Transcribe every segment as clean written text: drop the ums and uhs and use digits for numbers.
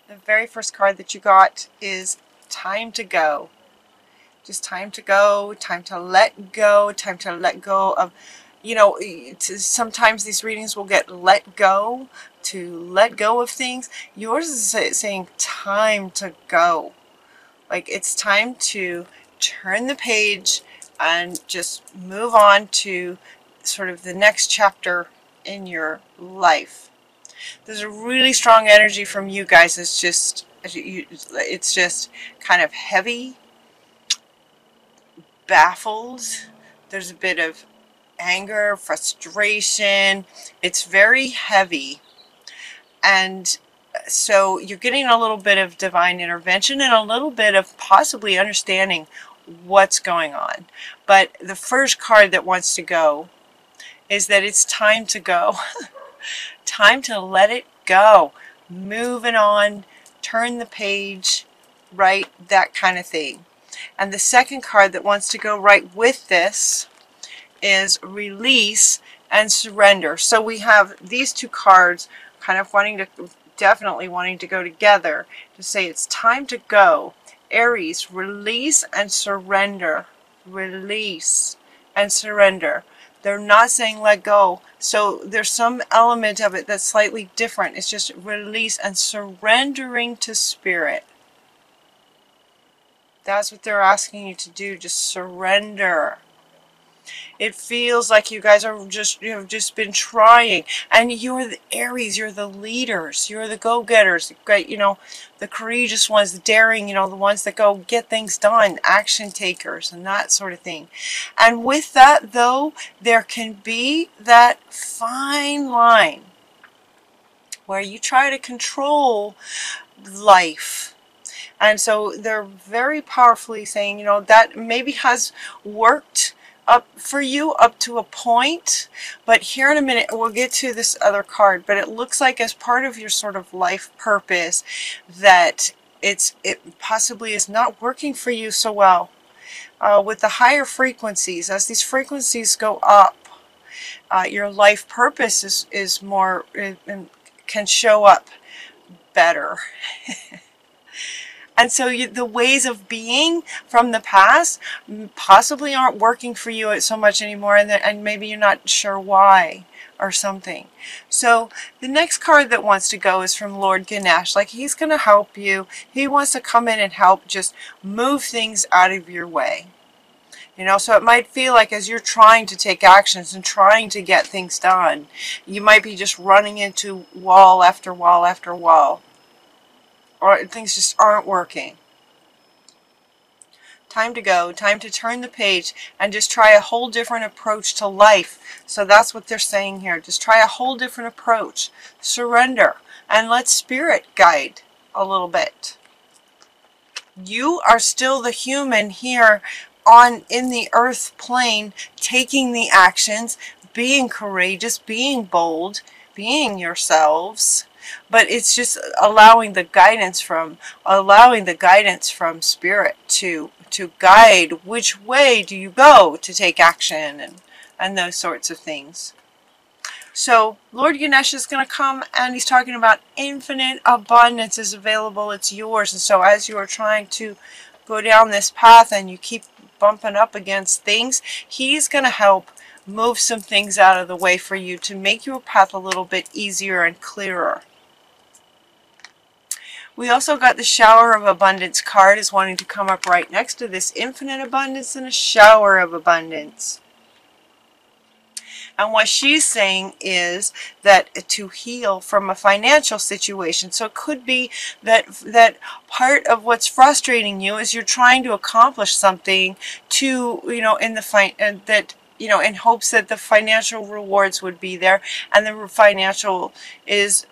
The very first card that you got is time to go. Just time to go, time to let go, time to let go of, you know, sometimes these readings will get let go, to let go of things. Yours is saying time to go. Like it's time to turn the page and just move on to sort of the next chapter in your life. There's a really strong energy from you guys. It's just kind of heavy, baffled. There's a bit of anger, frustration. It's very heavy. And so you're getting a little bit of divine intervention and a little bit of possibly understanding what's going on. But the first card that wants to go is that it's time to go. Time to let it go. Moving on, turn the page, right? That kind of thing. And the second card that wants to go right with this is release and surrender. So we have these two cards kind of definitely wanting to go together to say it's time to go. Aries, release and surrender. Release and surrender. They're not saying let go. So there's some element of it that's slightly different. It's just release and surrendering to spirit. That's what they're asking you to do. Just surrender. It feels like you guys are you've just been trying, and you're the Aries, you're the leaders, you're the go-getters, you know, the courageous ones, the daring, you know, the ones that go get things done, action takers and that sort of thing. And with that though, there can be that fine line where you try to control life. And so they're very powerfully saying, you know, that maybe has worked up for you up to a point, but here in a minute we'll get to this other card. But it looks like as part of your sort of life purpose that it possibly is not working for you so well. With the higher frequencies, as these frequencies go up, your life purpose is more, can show up better. And so the ways of being from the past possibly aren't working for you so much anymore, and maybe you're not sure why or something. So the next card that wants to go is from Lord Ganesh. Like he's going to help you. He wants to come in and help just move things out of your way. You know, so it might feel like as you're trying to take actions and trying to get things done, you might be just running into wall after wall after wall. Or things just aren't working. Time to go, time to turn the page and just try a whole different approach to life. So that's what they're saying here. Just try a whole different approach. Surrender and let spirit guide a little bit. You are still the human here in the earth plane, taking the actions, being courageous, being bold, being yourselves. But it's just allowing the guidance from spirit to guide which way do you go to take action and those sorts of things. So Lord Ganesh is going to come and he's talking about infinite abundance is available. It's yours. And so as you are trying to go down this path and you keep bumping up against things, he's going to help move some things out of the way for you to make your path a little bit easier and clearer. We also got the Shower of Abundance card is wanting to come up right next to this infinite abundance and a shower of abundance. And what she's saying is that to heal from a financial situation. So it could be that part of what's frustrating you is you're trying to accomplish something to, you know, in hopes that the financial rewards would be there, and the financial is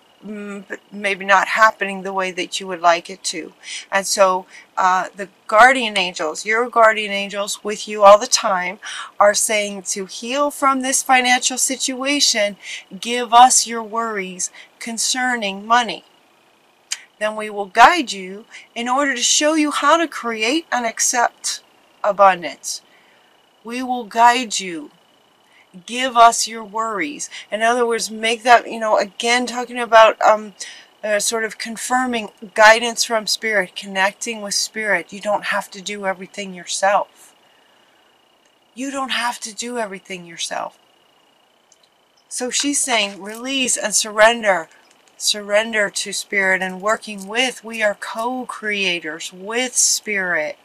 maybe not happening the way that you would like it to. And so the guardian angels, your guardian angels with you all the time, are saying to heal from this financial situation, give us your worries concerning money. Then we will guide you in order to show you how to create and accept abundance. We will guide you. Give us your worries. In other words, make that, you know, again, talking about sort of confirming guidance from Spirit, connecting with Spirit. You don't have to do everything yourself. You don't have to do everything yourself. So she's saying release and surrender. Surrender to Spirit and working with. We are co-creators with Spirit.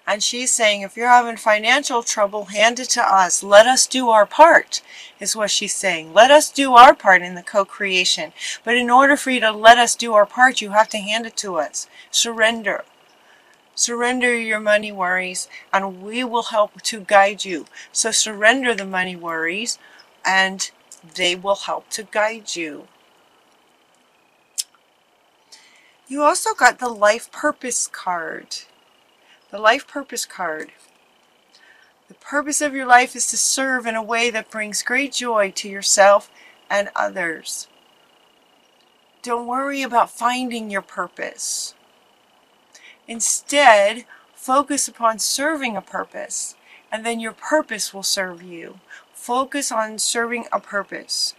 And she's saying, if you're having financial trouble, hand it to us. Let us do our part, is what she's saying. Let us do our part in the co-creation. But in order for you to let us do our part, you have to hand it to us. Surrender. Surrender your money worries, and we will help to guide you. So surrender the money worries, and they will help to guide you. You also got the Life Purpose card. The Life Purpose card. The purpose of your life is to serve in a way that brings great joy to yourself and others. Don't worry about finding your purpose. Instead, focus upon serving a purpose, and then your purpose will serve you. Focus on serving a purpose.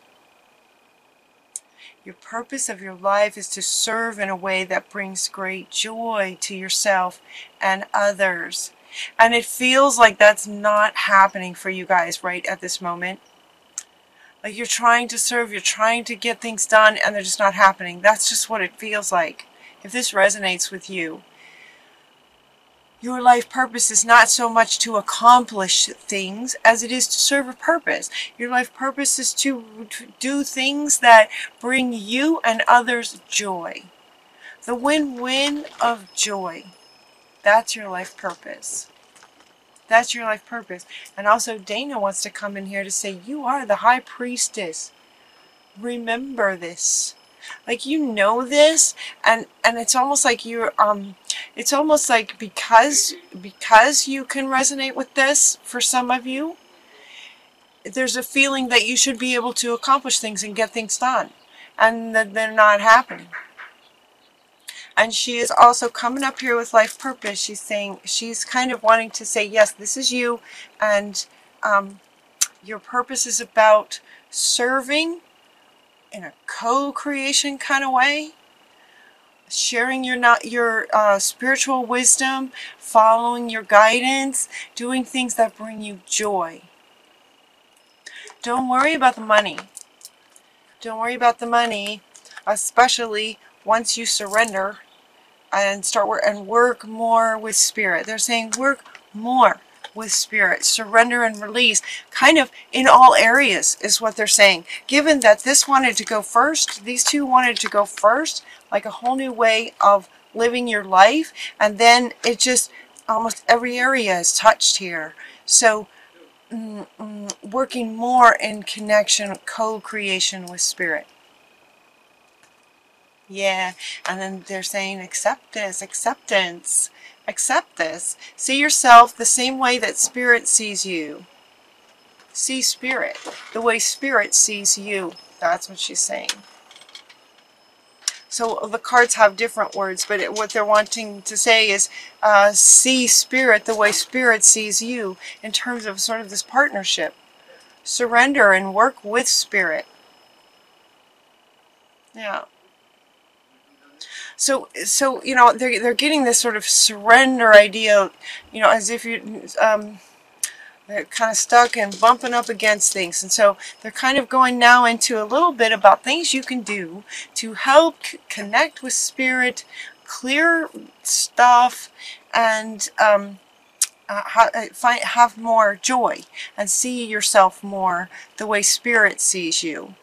Your purpose of your life is to serve in a way that brings great joy to yourself and others. And it feels like that's not happening for you guys right at this moment. Like you're trying to serve, you're trying to get things done, and they're just not happening. That's just what it feels like. If this resonates with you, your life purpose is not so much to accomplish things as it is to serve a purpose. Your life purpose is to do things that bring you and others joy. The win-win of joy. That's your life purpose. That's your life purpose. And also Dana wants to come in here to say, you are the high priestess. Remember this. Like you know this, and it's almost like you're it's almost like because you can resonate with this for some of you, there's a feeling that you should be able to accomplish things and get things done, and that they're not happening. And she is also coming up here with life purpose. She's saying, she's kind of wanting to say, yes, this is you, and your purpose is about serving in a co-creation kind of way, sharing your spiritual wisdom, following your guidance, doing things that bring you joy. Don't worry about the money. Don't worry about the money, especially once you surrender and work more with Spirit. They're saying work more with Spirit. Surrender and release, kind of in all areas is what they're saying. Given that this wanted to go first, these two wanted to go first, like a whole new way of living your life, and then it just, almost every area is touched here. So working more in connection, co-creation with Spirit. Yeah, and then they're saying accept this, acceptance, accept this. See yourself the same way that Spirit sees you. See Spirit the way Spirit sees you. That's what she's saying. So the cards have different words, but what they're wanting to say is see Spirit the way Spirit sees you in terms of sort of this partnership. Surrender and work with Spirit. Yeah. So you know, they're getting this sort of surrender idea, you know, as if you they're kind of stuck and bumping up against things. And so they're kind of going now into a little bit about things you can do to help connect with Spirit, clear stuff, and have more joy and see yourself more the way Spirit sees you.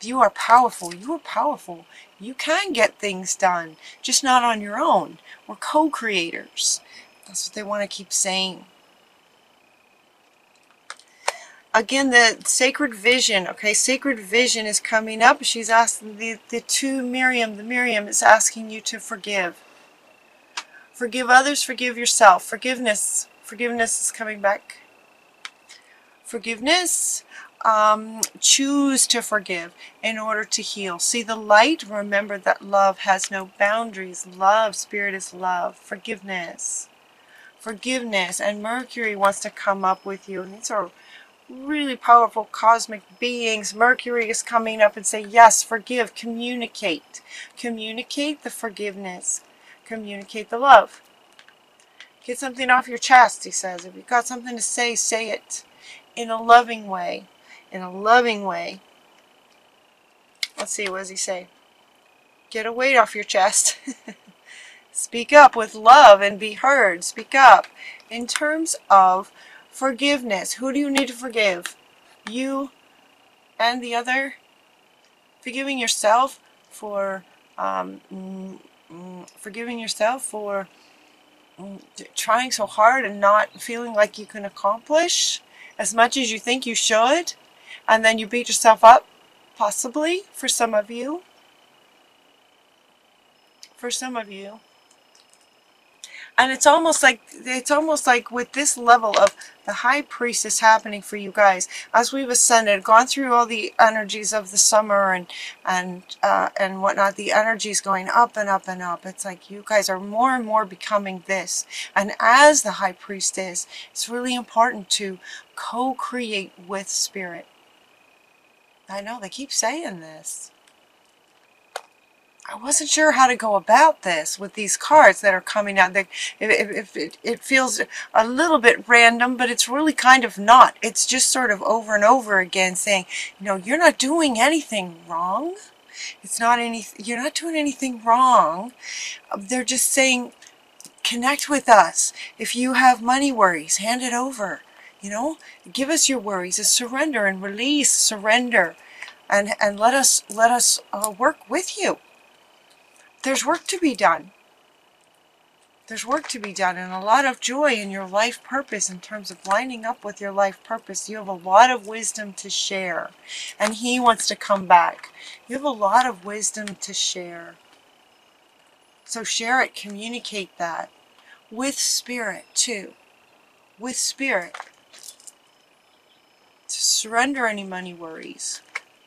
You are powerful. You are powerful. You can get things done, just not on your own. We're co-creators. That's what they want to keep saying. Again, the sacred vision. Okay, sacred vision is coming up. She's asking the Miriam is asking you to forgive. Forgive others, forgive yourself. Forgiveness. Forgiveness is coming back. Forgiveness. Choose to forgive in order to heal. See the light. Remember that love has no boundaries. Love, Spirit is love. Forgiveness. Forgiveness. And Mercury wants to come up with you. And these are really powerful cosmic beings. Mercury is coming up and say, yes, forgive, communicate. Communicate the forgiveness. Communicate the love. Get something off your chest, he says. If you've got something to say, say it in a loving way. In a loving way. Let's see, what does he say? Get a weight off your chest. Speak up with love and be heard. Speak up. In terms of forgiveness, who do you need to forgive? You and the other? Forgiving yourself for forgiving yourself for trying so hard and not feeling like you can accomplish as much as you think you should, and then you beat yourself up, possibly, for some of you. For some of you. And it's almost like with this level of the high priestess happening for you guys, as we've ascended, gone through all the energies of the summer and whatnot, the energies going up and up and up. It's like you guys are more and more becoming this. And as the high priestess, it's really important to co-create with spirit. I know they keep saying this. I wasn't sure how to go about this with these cards that are coming out. It feels a little bit random, but it's really kind of not. It's just sort of over and over again saying, you know, you're not doing anything wrong. It's not you're not doing anything wrong. They're just saying, connect with us. If you have money worries, hand it over. You know, give us your worries. Surrender and release, surrender, and let us work with you. There's work to be done. There's work to be done, and a lot of joy in your life purpose in terms of lining up with your life purpose. You have a lot of wisdom to share, and he wants to come back. You have a lot of wisdom to share. So share it, communicate that with spirit too. With spirit. To surrender any money worries.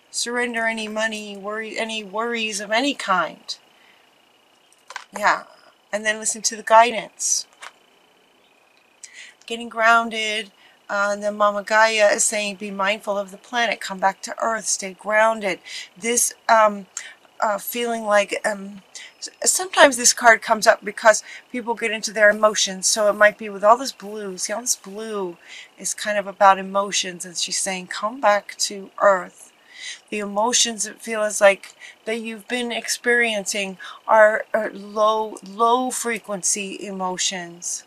Surrender any any worries of any kind. Yeah. And then listen to the guidance. Getting grounded. Then Mama Gaia is saying, be mindful of the planet. Come back to Earth. Stay grounded. This feeling like... sometimes this card comes up because people get into their emotions. So it might be with all this blue. See, all this blue is kind of about emotions. And she's saying, come back to Earth. The emotions that feel as like that you've been experiencing are low frequency emotions.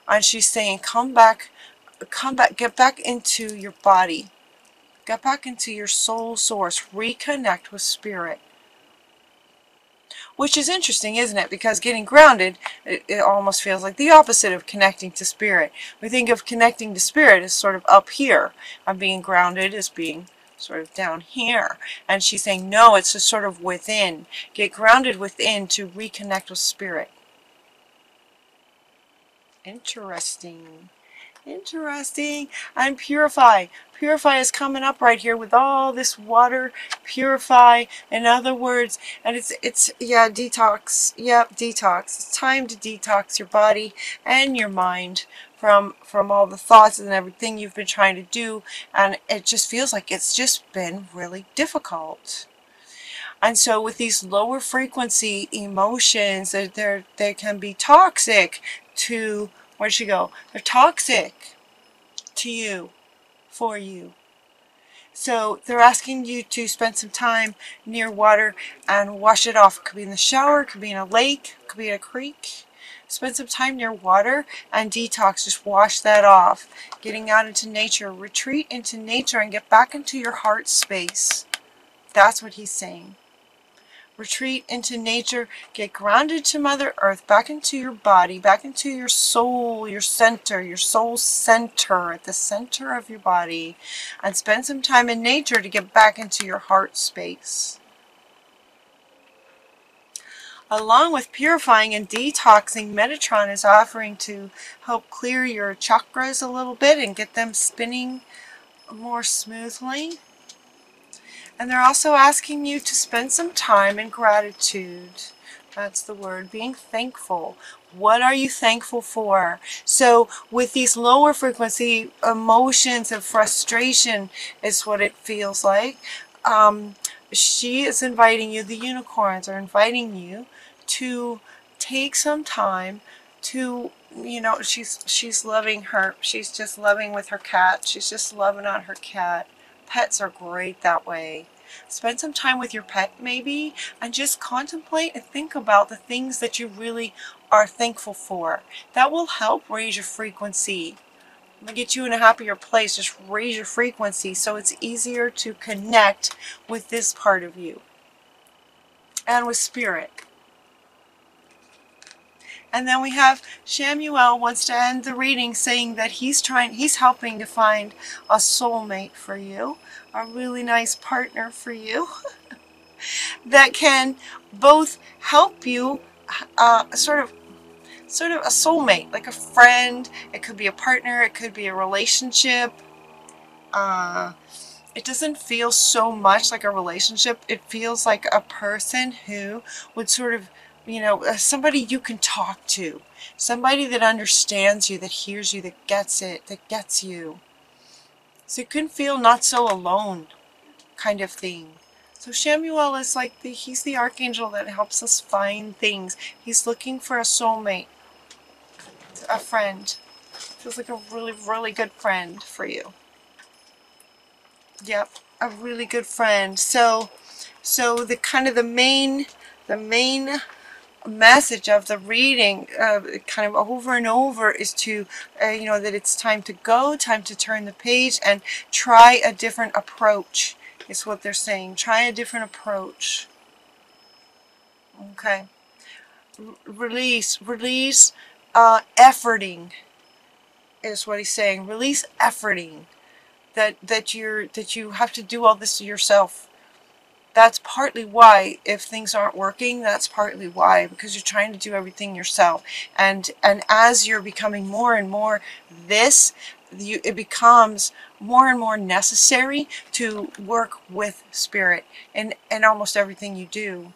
And she's saying, come back, get back into your body. Get back into your soul source. Reconnect with spirit. Which is interesting, isn't it? Because getting grounded, it almost feels like the opposite of connecting to spirit. We think of connecting to spirit as sort of up here. And being grounded as being sort of down here. And she's saying, no, it's just sort of within. Get grounded within to reconnect with spirit. Interesting. Interesting. And purify. Purify is coming up right here with all this water. Purify, in other words, and it's yeah, detox. Yep, detox. It's time to detox your body and your mind from all the thoughts and everything you've been trying to do, and it just feels like it's just been really difficult. And so with these lower frequency emotions, they can be toxic to, where'd she go? They're toxic to you, for you. So they're asking you to spend some time near water and wash it off. It could be in the shower, it could be in a lake, it could be in a creek. Spend some time near water and detox. Just wash that off. Getting out into nature. Retreat into nature and get back into your heart space. That's what he's saying. Retreat into nature, get grounded to Mother Earth, back into your body, back into your soul, your center, your soul center, at the center of your body, and spend some time in nature to get back into your heart space. Along with purifying and detoxing, Metatron is offering to help clear your chakras a little bit and get them spinning more smoothly. And they're also asking you to spend some time in gratitude. That's the word, being thankful. What are you thankful for? So with these lower frequency emotions of frustration is what it feels like. She is inviting you, the unicorns are inviting you to take some time to, you know, she's loving her, she's just loving with her cat, she's just loving on her cat. Pets are great that way. Spend some time with your pet maybe and just contemplate and think about the things that you really are thankful for. That will help raise your frequency. I'm going to get you in a happier place. Just raise your frequency so it's easier to connect with this part of you and with spirit. And then we have Shamuel wants to end the reading saying that he's helping to find a soulmate for you, a really nice partner for you that can both help you, sort of a soulmate, like a friend. It could be a partner, it could be a relationship. It doesn't feel so much like a relationship. It feels like a person who would sort of, you know, somebody you can talk to. Somebody that understands you, that hears you, that gets it, that gets you. So you can feel not so alone kind of thing. So Shamuel is like, he's the archangel that helps us find things. He's looking for a soulmate, a friend. Feels like a really, really good friend for you. Yep, a really good friend. So the kind of the main message of the reading, kind of over and over, is to, you know, that it's time to go, time to turn the page and try a different approach, is what they're saying. Try a different approach. Okay. Release, efforting is what he's saying. Release efforting. That you have to do all this yourself. That's partly why, if things aren't working, that's partly why, because you're trying to do everything yourself. And as you're becoming more and more this, it becomes more and more necessary to work with spirit in almost everything you do.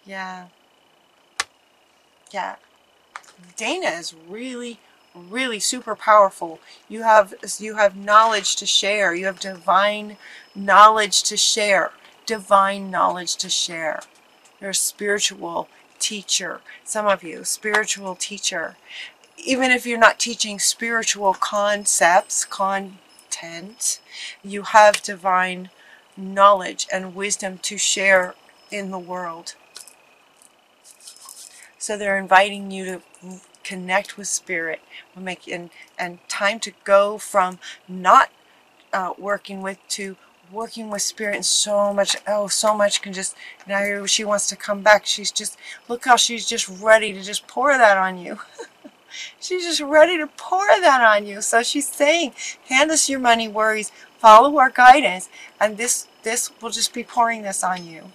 Yeah. Yeah. Dana is really, really super powerful. You have knowledge to share. You have divine knowledge to share. Divine knowledge to share. You're a spiritual teacher. Some of you, spiritual teacher. Even if you're not teaching spiritual concepts, content, you have divine knowledge and wisdom to share in the world. So they're inviting you to connect with spirit, and time to go from not working with to working with spirit. And so much can just, now she wants to come back. She's just, look how she's just ready to just pour that on you. She's just ready to pour that on you. So she's saying, hand us your money worries, follow our guidance, and this will just be pouring this on you.